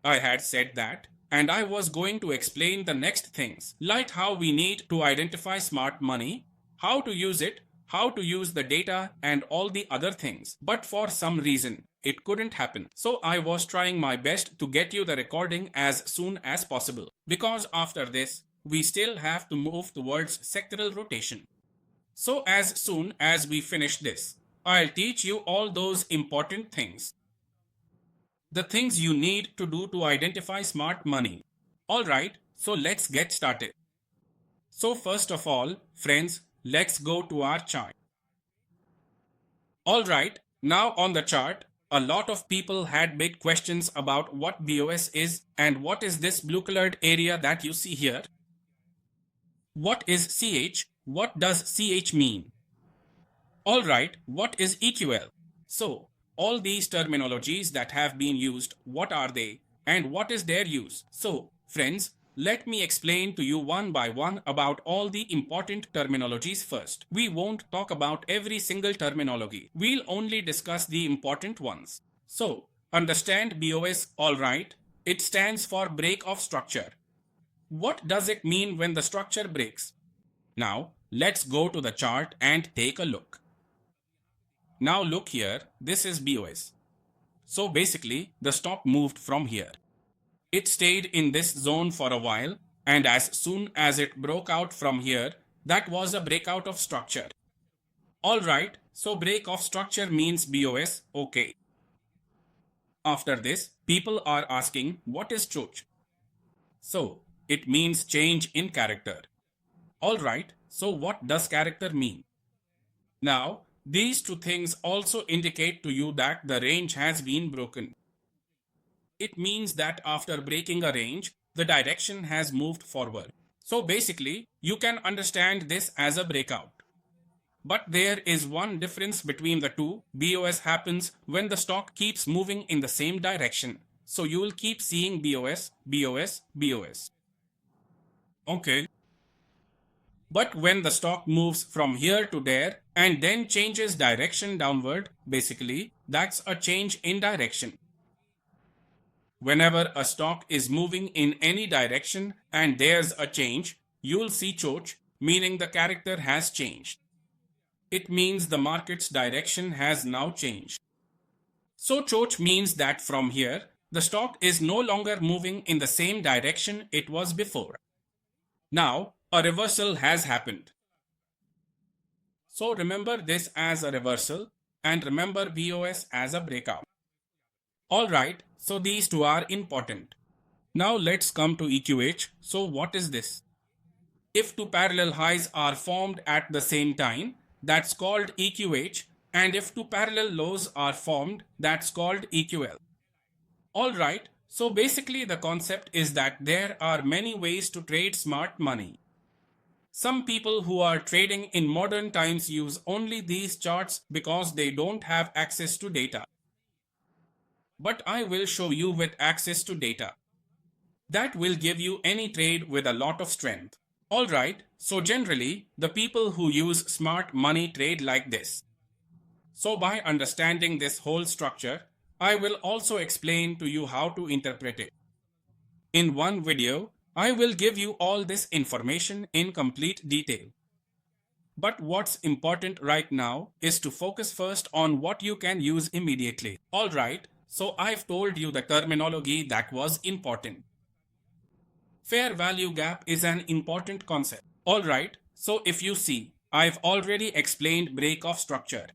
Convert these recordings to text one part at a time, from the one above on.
I had said that, and I was going to explain the next things, like how we need to identify smart money, how to use it, how to use the data, and all the other things. But for some reason, it couldn't happen. So I was trying my best to get you the recording as soon as possible. Because after this, we still have to move towards sectoral rotation. So as soon as we finish this, I'll teach you all those important things. The things you need to do to identify smart money. Alright, so let's get started. So first of all, friends, let's go to our chart. Alright, now on the chart, a lot of people had big questions about what BOS is and what is this blue colored area that you see here. What is CH? What does CH mean? Alright, what is EQL? So, all these terminologies that have been used, what are they and what is their use? So, friends, let me explain to you one by one about all the important terminologies first. We won't talk about every single terminology. We'll only discuss the important ones. So, understand BOS, alright? It stands for break of structure. What does it mean when the structure breaks? Now, let's go to the chart and take a look. Now look here, this is BOS. So basically, the stock moved from here. It stayed in this zone for a while, and as soon as it broke out from here, that was a breakout of structure. Alright, so break of structure means BOS, okay. After this, people are asking, what is choch? So, it means change in character. Alright, so what does character mean? Now, these two things also indicate to you that the range has been broken. It means that after breaking a range, the direction has moved forward. So basically, you can understand this as a breakout. But there is one difference between the two. BOS happens when the stock keeps moving in the same direction. So you will keep seeing BOS, BOS, BOS. Okay. But when the stock moves from here to there and then changes direction downward, basically, that's a change in direction. Whenever a stock is moving in any direction and there's a change, you'll see choch, meaning the character has changed. It means the market's direction has now changed. So choch means that from here, the stock is no longer moving in the same direction it was before. Now, a reversal has happened. So remember this as a reversal and remember BOS as a breakout. Alright, so these two are important. Now let's come to EQH. So what is this? If two parallel highs are formed at the same time, that's called EQH, and if two parallel lows are formed, that's called EQL. Alright, so basically the concept is that there are many ways to trade smart money. Some people who are trading in modern times use only these charts because they don't have access to data. But I will show you with access to data. That will give you any trade with a lot of strength. Alright, so generally, the people who use smart money trade like this. So by understanding this whole structure, I will also explain to you how to interpret it. In one video, I will give you all this information in complete detail. But what's important right now is to focus first on what you can use immediately. Alright, so I've told you the terminology that was important. Fair value gap is an important concept. Alright, so if you see, I've already explained break of structure.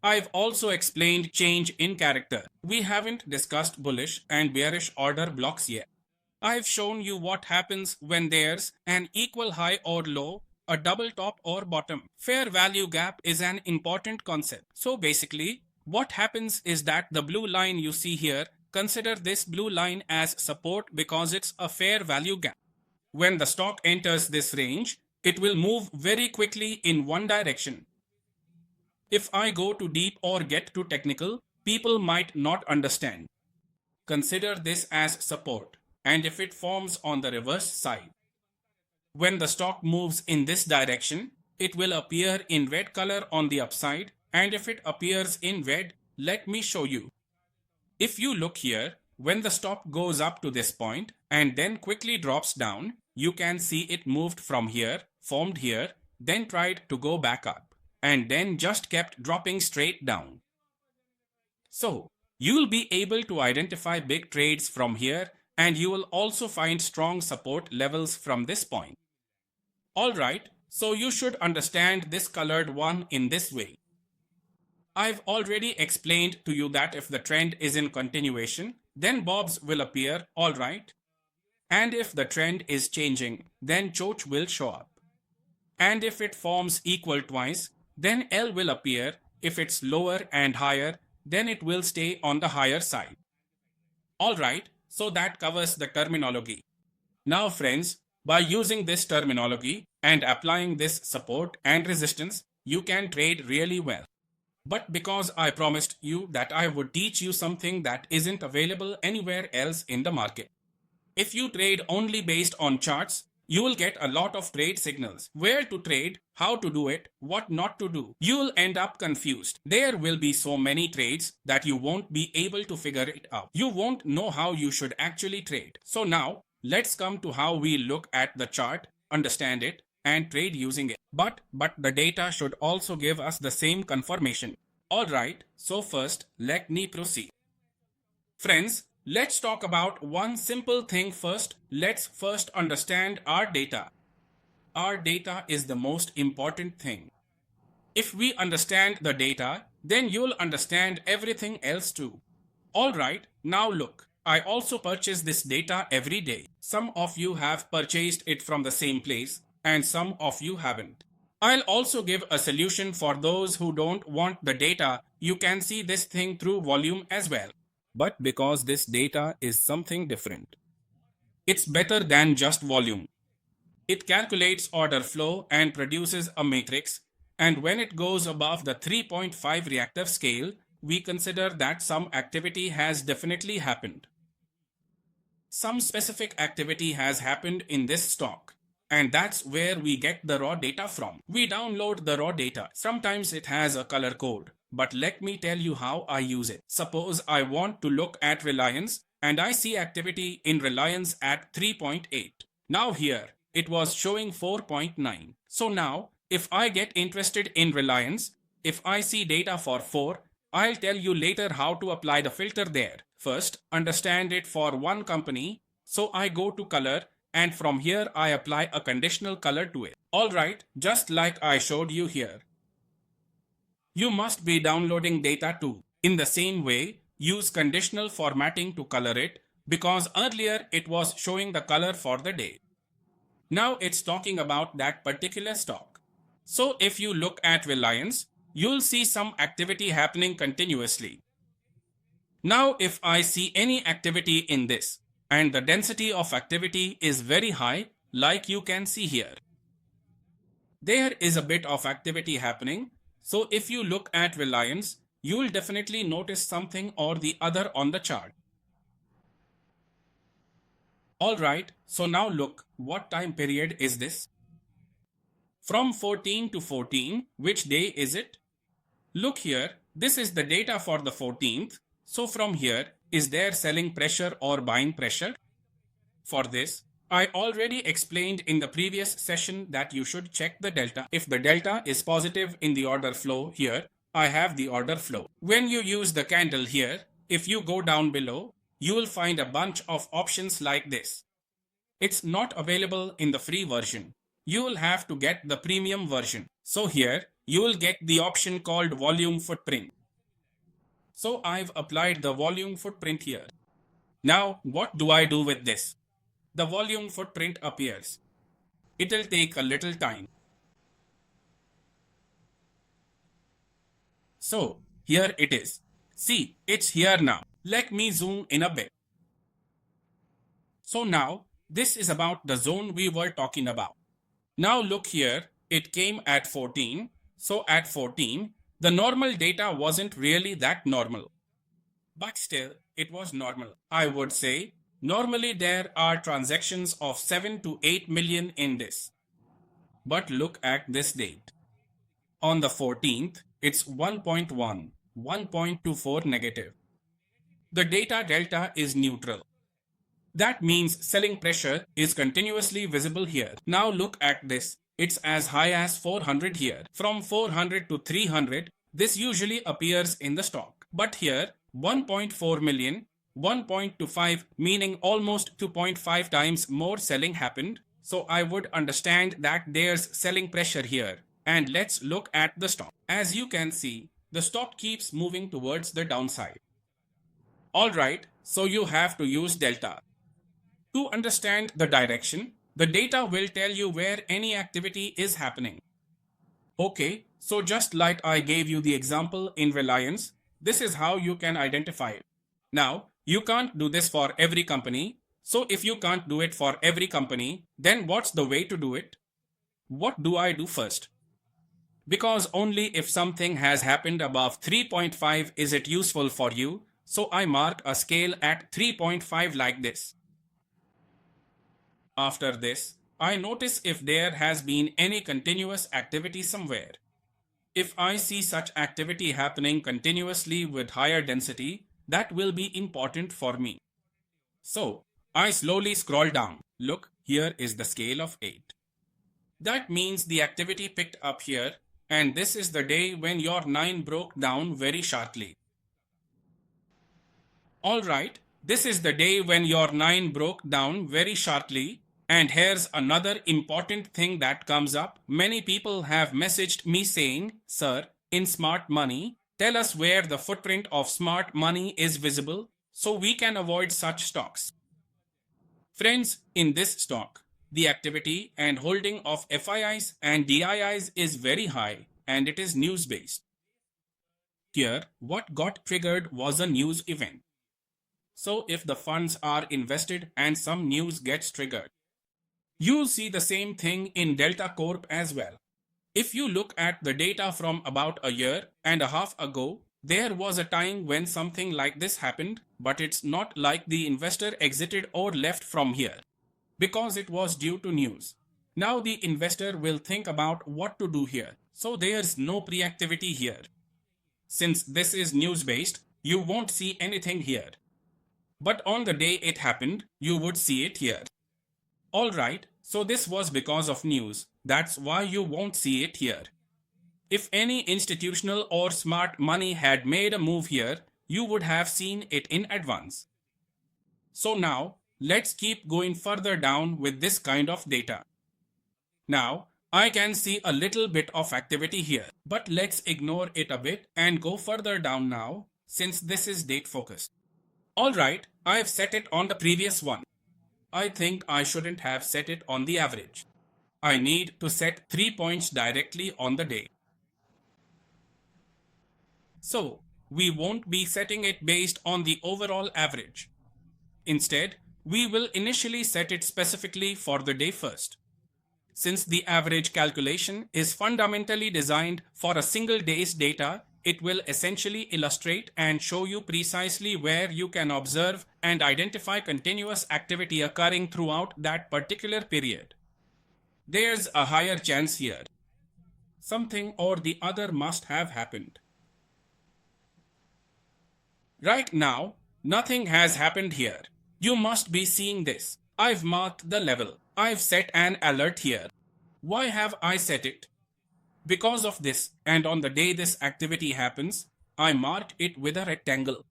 I've also explained change in character. We haven't discussed bullish and bearish order blocks yet. I've shown you what happens when there's an equal high or low, a double top or bottom. Fair value gap is an important concept. So basically, what happens is that the blue line you see here, consider this blue line as support because it's a fair value gap. When the stock enters this range, it will move very quickly in one direction. If I go too deep or get too technical, people might not understand. Consider this as support. And if it forms on the reverse side. When the stock moves in this direction, it will appear in red color on the upside, and if it appears in red, let me show you. If you look here, When the stop goes up to this point and then quickly drops down, you can see it moved from here, formed here, then tried to go back up, and then just kept dropping straight down. So, you'll be able to identify big trades from here, and you will also find strong support levels from this point. Alright, so you should understand this colored one in this way. I've already explained to you that if the trend is in continuation, then bobs will appear, alright. And if the trend is changing, then choch will show up. And if it forms equal twice, then L will appear. If it's lower and higher, then it will stay on the higher side. Alright, so that covers the terminology. Now friends, by using this terminology and applying this support and resistance, you can trade really well. But because I promised you that I would teach you something that isn't available anywhere else in the market. If you trade only based on charts, you will get a lot of trade signals. Where to trade, how to do it, what not to do. You will end up confused. There will be so many trades that you won't be able to figure it out. You won't know how you should actually trade. So now, let's come to how we look at the chart, understand it, and trade using it. But the data should also give us the same confirmation. Alright, so first, let me proceed. Friends, let's talk about one simple thing first. Let's first understand our data. Our data is the most important thing. If we understand the data, then you'll understand everything else too. Alright, now look. I also purchase this data every day. Some of you have purchased it from the same place, and some of you haven't. I'll also give a solution for those who don't want the data. You can see this thing through volume as well. But because this data is something different, it's better than just volume. It calculates order flow and produces a matrix, and when it goes above the 3.5 reactive scale, we consider that some activity has definitely happened. Some specific activity has happened in this stock. And that's where we get the raw data from. We download the raw data. Sometimes it has a color code. But let me tell you how I use it. Suppose I want to look at Reliance and I see activity in Reliance at 3.8. Now here, it was showing 4.9. So now, if I get interested in Reliance, if I see data for 4, I'll tell you later how to apply the filter there. First, understand it for one company. So I go to color. And from here I apply a conditional color to it. Alright, just like I showed you here. You must be downloading data too. In the same way, use conditional formatting to color it because earlier it was showing the color for the day. Now it's talking about that particular stock. So if you look at Reliance, you'll see some activity happening continuously. Now if I see any activity in this, and the density of activity is very high, like you can see here. There is a bit of activity happening, so if you look at Reliance, you will definitely notice something or the other on the chart. Alright, so now look, what time period is this? From 14 to 14, which day is it? Look here, this is the data for the 14th, so from here, is there selling pressure or buying pressure? For this, I already explained in the previous session that you should check the delta. If the delta is positive in the order flow here, I have the order flow. When you use the candle here, if you go down below, you will find a bunch of options like this. It's not available in the free version. You will have to get the premium version. So here, you will get the option called volume footprint. So I've applied the volume footprint here. Now, what do I do with this? The volume footprint appears. It'll take a little time. So, here it is. See, it's here now. Let me zoom in a bit. So now, this is about the zone we were talking about. Now look here, it came at 14. So at 14, the normal data wasn't really that normal. But still, it was normal. I would say, normally there are transactions of 7 to 8 million in this. But look at this date. On the 14th, it's 1.1, 1.24 negative. The data delta is neutral. That means selling pressure is continuously visible here. Now look at this. It's as high as 400 here. From 400 to 300, this usually appears in the stock. But here, 1.4 million, 1.25, meaning almost 2.5 times more selling happened. So I would understand that there's selling pressure here. And let's look at the stock. As you can see, the stock keeps moving towards the downside. Alright, so you have to use delta. To understand the direction, the data will tell you where any activity is happening. Okay, so just like I gave you the example in Reliance, this is how you can identify it. Now, you can't do this for every company. So if you can't do it for every company, then what's the way to do it? What do I do first? Because only if something has happened above 3.5 is it useful for you, so I mark a scale at 3.5 like this. After this, I notice if there has been any continuous activity somewhere. If I see such activity happening continuously with higher density, that will be important for me. So, I slowly scroll down. Look, here is the scale of 8. That means the activity picked up here, and this is the day when your 9 broke down very sharply. Alright, this is the day when your 9 broke down very sharply. And here's another important thing that comes up. Many people have messaged me saying, "Sir, in smart money, tell us where the footprint of smart money is visible so we can avoid such stocks." Friends, in this stock, the activity and holding of FIIs and DIIs is very high and it is news-based. Here, what got triggered was a news event. So if the funds are invested and some news gets triggered, you'll see the same thing in Delta Corp as well. If you look at the data from about a year and a half ago, there was a time when something like this happened, but it's not like the investor exited or left from here, because it was due to news. Now the investor will think about what to do here, so there's no pre-activity here. Since this is news-based, you won't see anything here. But on the day it happened, you would see it here. Alright, so this was because of news. That's why you won't see it here. If any institutional or smart money had made a move here, you would have seen it in advance. So now, let's keep going further down with this kind of data. Now, I can see a little bit of activity here, but let's ignore it a bit and go further down now, since this is date focused. Alright, I've set it on the previous one. I think I shouldn't have set it on the average. I need to set 3 points directly on the day. So, we won't be setting it based on the overall average. Instead, we will initially set it specifically for the day first. Since the average calculation is fundamentally designed for a single day's data, it will essentially illustrate and show you precisely where you can observe and identify continuous activity occurring throughout that particular period. There's a higher chance here. Something or the other must have happened. Right now, nothing has happened here. You must be seeing this. I've marked the level. I've set an alert here. Why have I set it? Because of this, and on the day this activity happens, I marked it with a rectangle.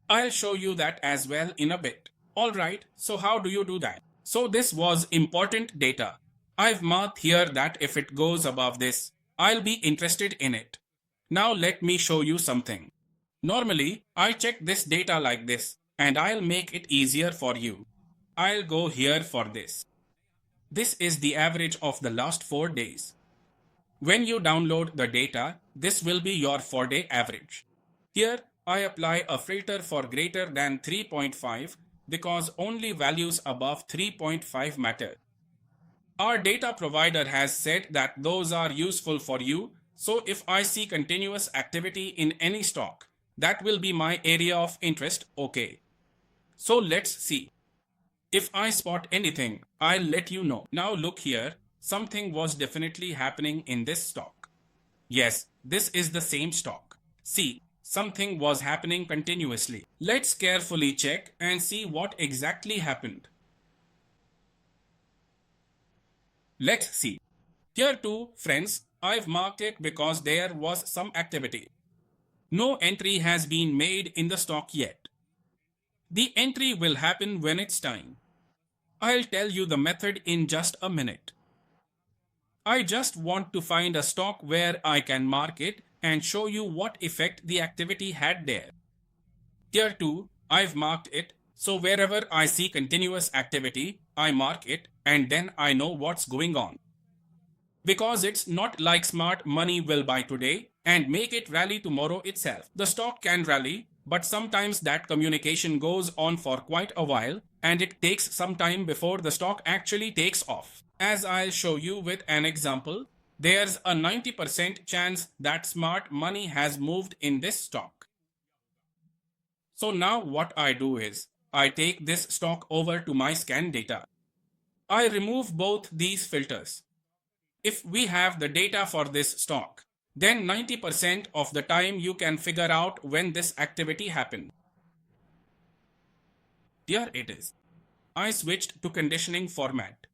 I'll show you that as well in a bit. Alright, so how do you do that? So this was important data. I've marked here that if it goes above this, I'll be interested in it. Now let me show you something. Normally, I check this data like this, and I'll make it easier for you. I'll go here for this. This is the average of the last 4 days. When you download the data, this will be your 4-day average. Here, I apply a filter for greater than 3.5 because only values above 3.5 matter. Our data provider has said that those are useful for you, so if I see continuous activity in any stock, that will be my area of interest, okay. So let's see. If I spot anything, I'll let you know. Now look here. Something was definitely happening in this stock. Yes, this is the same stock. See, Something was happening continuously. Let's carefully check and see what exactly happened. Let's see. Here too, friends, I've marked it because there was some activity. No entry has been made in the stock yet. The entry will happen when it's time. I'll tell you the method in just a minute. I just want to find a stock where I can mark it and show you what effect the activity had there. Here too, I've marked it, so wherever I see continuous activity, I mark it and then I know what's going on. Because it's not like smart money will buy today and make it rally tomorrow itself. The stock can rally, but sometimes that communication goes on for quite a while and it takes some time before the stock actually takes off. As I'll show you with an example, there's a 90% chance that smart money has moved in this stock. So now what I do is, I take this stock over to my scan data. I remove both these filters. If we have the data for this stock, then 90% of the time you can figure out when this activity happened. Here it is. I switched to conditioning format.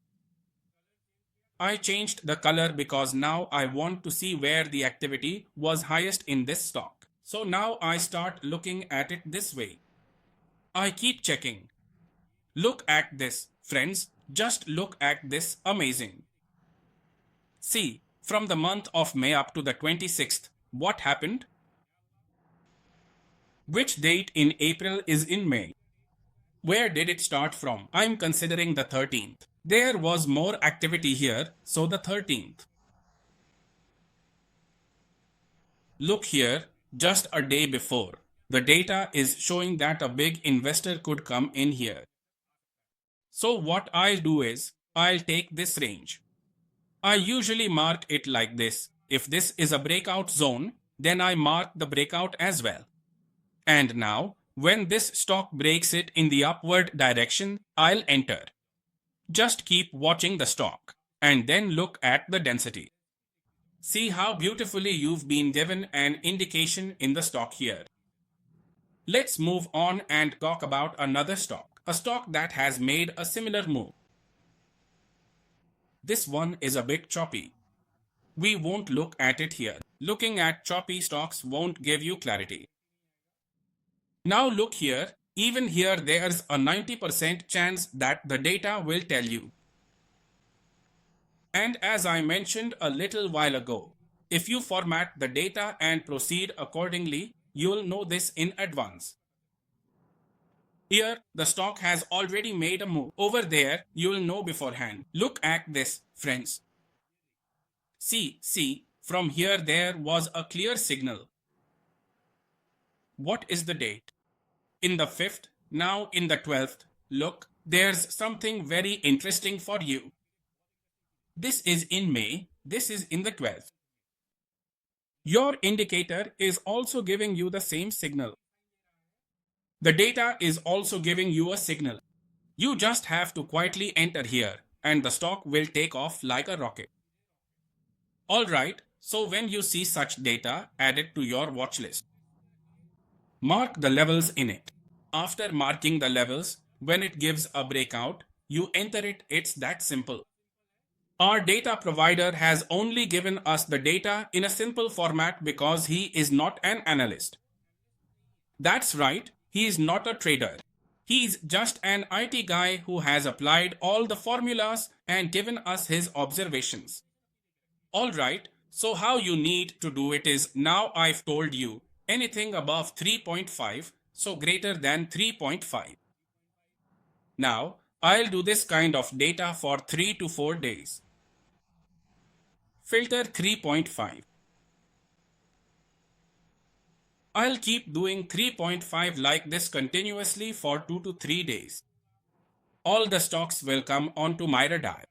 I changed the color because now I want to see where the activity was highest in this stock. So now I start looking at it this way. I keep checking. Look at this, friends. Just look at this. Amazing. See, from the month of May up to the 26th, what happened? Which date in April is in May? Where did it start from? I'm considering the 13th. There was more activity here, so the 13th. Look here, just a day before. The data is showing that a big investor could come in here. So what I'll do is, I'll take this range. I usually mark it like this. If this is a breakout zone, then I mark the breakout as well. And now, when this stock breaks it in the upward direction, I'll enter. Just keep watching the stock and then look at the density. See how beautifully you've been given an indication in the stock here. Let's move on and talk about another stock, a stock that has made a similar move. This one is a bit choppy. We won't look at it here. Looking at choppy stocks won't give you clarity. Now look here. Even here there's a 90% chance that the data will tell you. And as I mentioned a little while ago, if you format the data and proceed accordingly, you'll know this in advance. Here, the stock has already made a move. Over there, you'll know beforehand. Look at this, friends. See, from here there was a clear signal. What is the date? In the 5th, now in the 12th. Look, there's something very interesting for you. This is in May, this is in the 12th. Your indicator is also giving you the same signal. The data is also giving you a signal. You just have to quietly enter here and the stock will take off like a rocket. Alright, so when you see such data, add it to your watch list. Mark the levels in it. After marking the levels, when it gives a breakout, you enter it. It's that simple. Our data provider has only given us the data in a simple format because he is not an analyst. That's right, he is not a trader. He's just an IT guy who has applied all the formulas and given us his observations. Alright, so how you need to do it is, now I've told you, anything above 3.5, so greater than 3.5. Now, I'll do this kind of data for 3 to 4 days. Filter 3.5. I'll keep doing 3.5 like this continuously for 2 to 3 days. All the stocks will come onto my radar.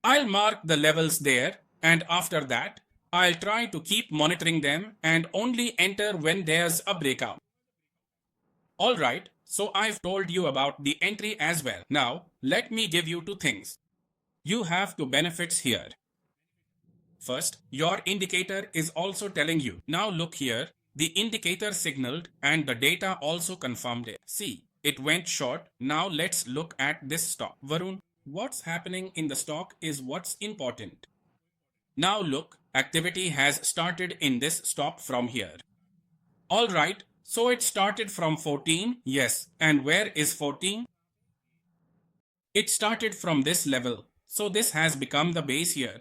I'll mark the levels there, and after that, I'll try to keep monitoring them and only enter when there's a breakout. Alright, so I've told you about the entry as well. Now, let me give you two things. You have two benefits here. First, your indicator is also telling you. Now look here, The indicator signaled and the data also confirmed it. See, it went short. Now let's look at this stock. Varun, what's happening in the stock is what's important. Now look, activity has started in this stock from here. Alright, so it started from 14, yes, and where is 14? It started from this level, so this has become the base here.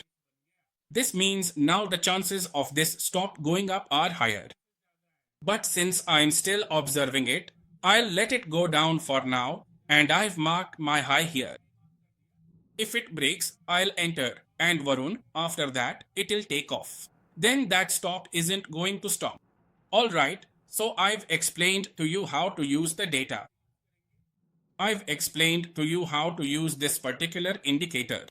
This means now the chances of this stock going up are higher. But since I'm still observing it, I'll let it go down for now, and I've marked my high here. If it breaks, I'll enter, and Varun, after that, it'll take off. Then that stock isn't going to stop. Alright, so I've explained to you how to use the data. I've explained to you how to use this particular indicator.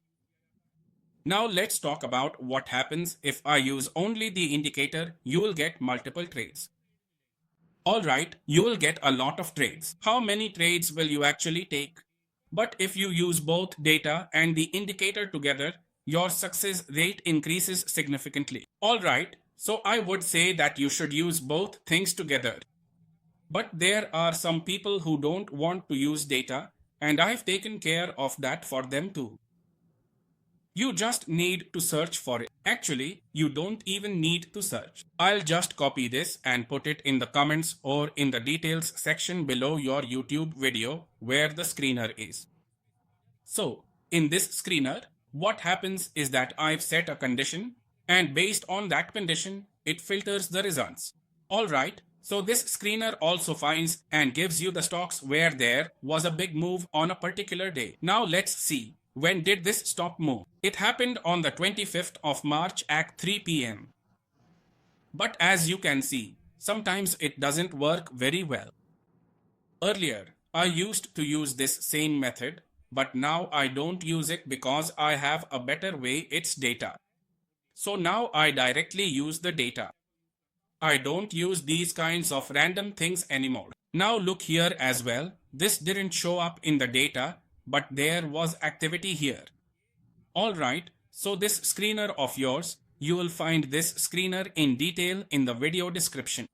Now let's talk about what happens if I use only the indicator. You will get multiple trades. Alright, you will get a lot of trades. How many trades will you actually take? But if you use both data and the indicator together, your success rate increases significantly. Alright, so I would say that you should use both things together. But there are some people who don't want to use data, and I've taken care of that for them too. You just need to search for it. Actually, you don't even need to search. I'll just copy this and put it in the comments or in the details section below your YouTube video where the screener is. So, in this screener, what happens is that I've set a condition, and based on that condition, it filters the results. Alright, so this screener also finds and gives you the stocks where there was a big move on a particular day. Now let's see. When did this stock move? It happened on the 25th of March at 3 p.m. But as you can see, sometimes it doesn't work very well. Earlier, I used to use this same method, but now I don't use it because I have a better way. It's data. So now I directly use the data. I don't use these kinds of random things anymore. Now look here as well. This didn't show up in the data, but there was activity here. Alright, so this screener of yours, you will find this screener in detail in the video description.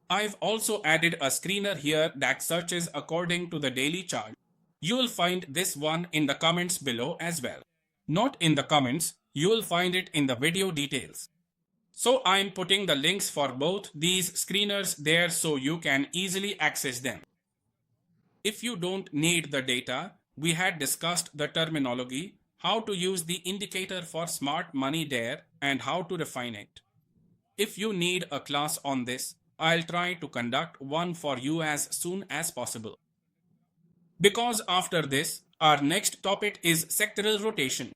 I've also added a screener here that searches according to the daily chart. You will find this one in the comments below as well. Not in the comments, you will find it in the video details. So I'm putting the links for both these screeners there so you can easily access them. If you don't need the data, we had discussed the terminology, how to use the indicator for smart money there, and how to refine it. If you need a class on this, I'll try to conduct one for you as soon as possible. Because after this, our next topic is sectoral rotation.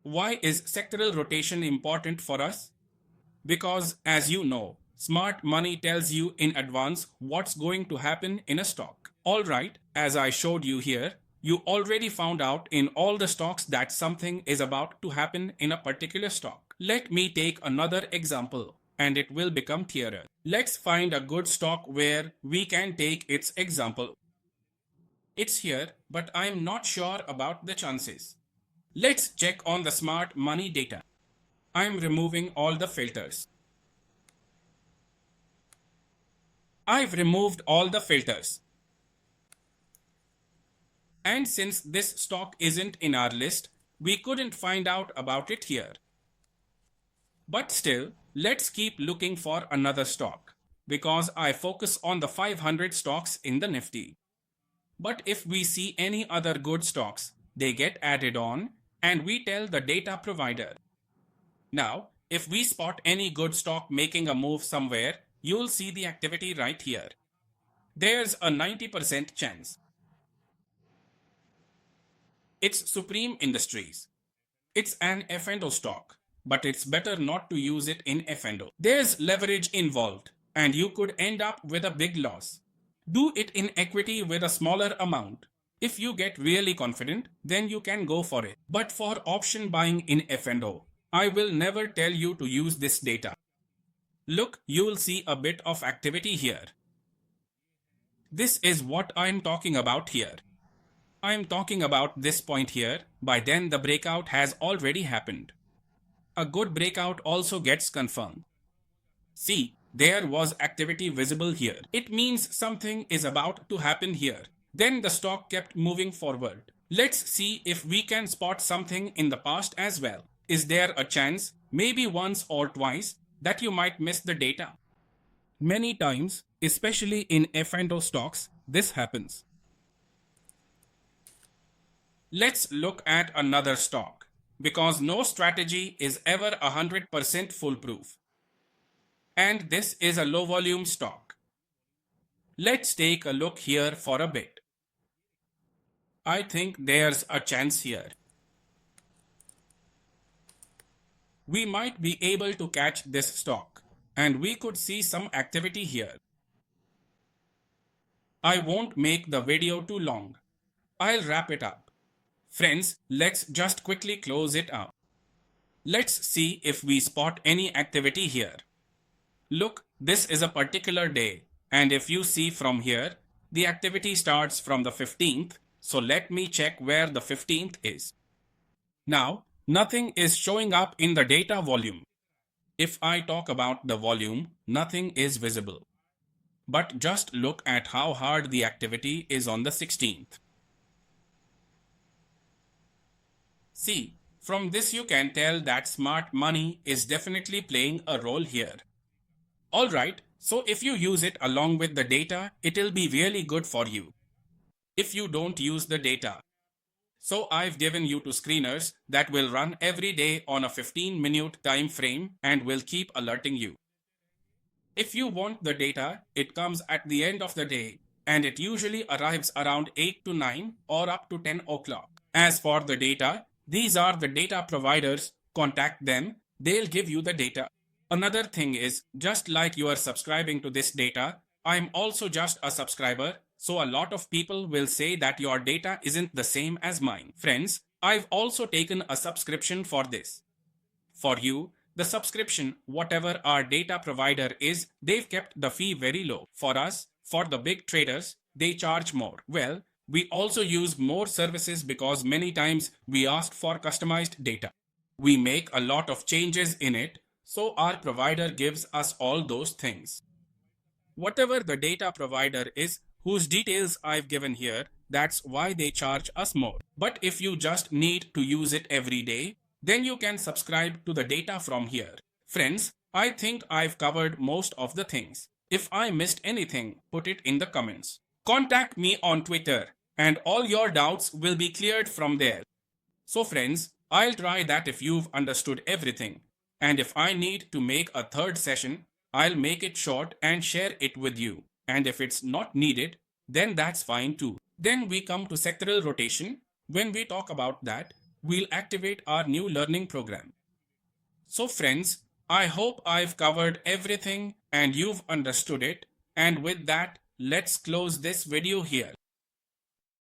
Why is sectoral rotation important for us? Because as you know, smart money tells you in advance what's going to happen in a stock. Alright, as I showed you here, you already found out in all the stocks that something is about to happen in a particular stock. Let me take another example and it will become clearer. Let's find a good stock where we can take its example. It's here, but I'm not sure about the chances. Let's check on the smart money data. I'm removing all the filters. I've removed all the filters. And since this stock isn't in our list, we couldn't find out about it here. But still, let's keep looking for another stock, because I focus on the 500 stocks in the Nifty. But if we see any other good stocks, they get added on, and we tell the data provider. Now, if we spot any good stock making a move somewhere, you'll see the activity right here. There's a 90% chance. It's Supreme Industries. It's an F&O stock, but it's better not to use it in F&O. There's leverage involved, and you could end up with a big loss. Do it in equity with a smaller amount. If you get really confident, then you can go for it. But for option buying in F&O, I will never tell you to use this data. Look, you will see a bit of activity here. This is what I'm talking about here. I'm talking about this point here. By then the breakout has already happened. A good breakout also gets confirmed. See, there was activity visible here. It means something is about to happen here. Then the stock kept moving forward. Let's see if we can spot something in the past as well. Is there a chance, maybe once or twice, that you might miss the data? Many times, especially in F&O stocks, this happens. Let's look at another stock, because no strategy is ever 100% foolproof. And this is a low volume stock. Let's take a look here for a bit. I think there's a chance here. We might be able to catch this stock, and we could see some activity here. I won't make the video too long. I'll wrap it up. Friends, let's just quickly close it up. Let's see if we spot any activity here. Look, this is a particular day, and if you see from here, the activity starts from the 15th, so let me check where the 15th is. Now, nothing is showing up in the data volume. If I talk about the volume, nothing is visible. But just look at how hard the activity is on the 16th. See, from this you can tell that smart money is definitely playing a role here. Alright, so if you use it along with the data, it'll be really good for you. If you don't use the data. So I've given you two screeners that will run every day on a 15-minute time frame and will keep alerting you. If you want the data, it comes at the end of the day and it usually arrives around 8 to 9 or up to 10 o'clock. As for the data, these are the data providers. Contact them, they'll give you the data. Another thing is, just like you are subscribing to this data, I'm also just a subscriber, so a lot of people will say that your data isn't the same as mine. Friends, I've also taken a subscription for this. For you, the subscription, whatever our data provider is, they've kept the fee very low. For us, for the big traders, they charge more. Well, we also use more services because many times we ask for customized data. We make a lot of changes in it, so our provider gives us all those things. Whatever the data provider is, whose details I've given here, that's why they charge us more. But if you just need to use it every day, then you can subscribe to the data from here. Friends, I think I've covered most of the things. If I missed anything, put it in the comments. Contact me on Twitter, and all your doubts will be cleared from there. So friends, I'll try that if you've understood everything. And if I need to make a third session, I'll make it short and share it with you. And if it's not needed, then that's fine too. Then we come to sectoral rotation. When we talk about that, we'll activate our new learning program. So friends, I hope I've covered everything and you've understood it. And with that, let's close this video here.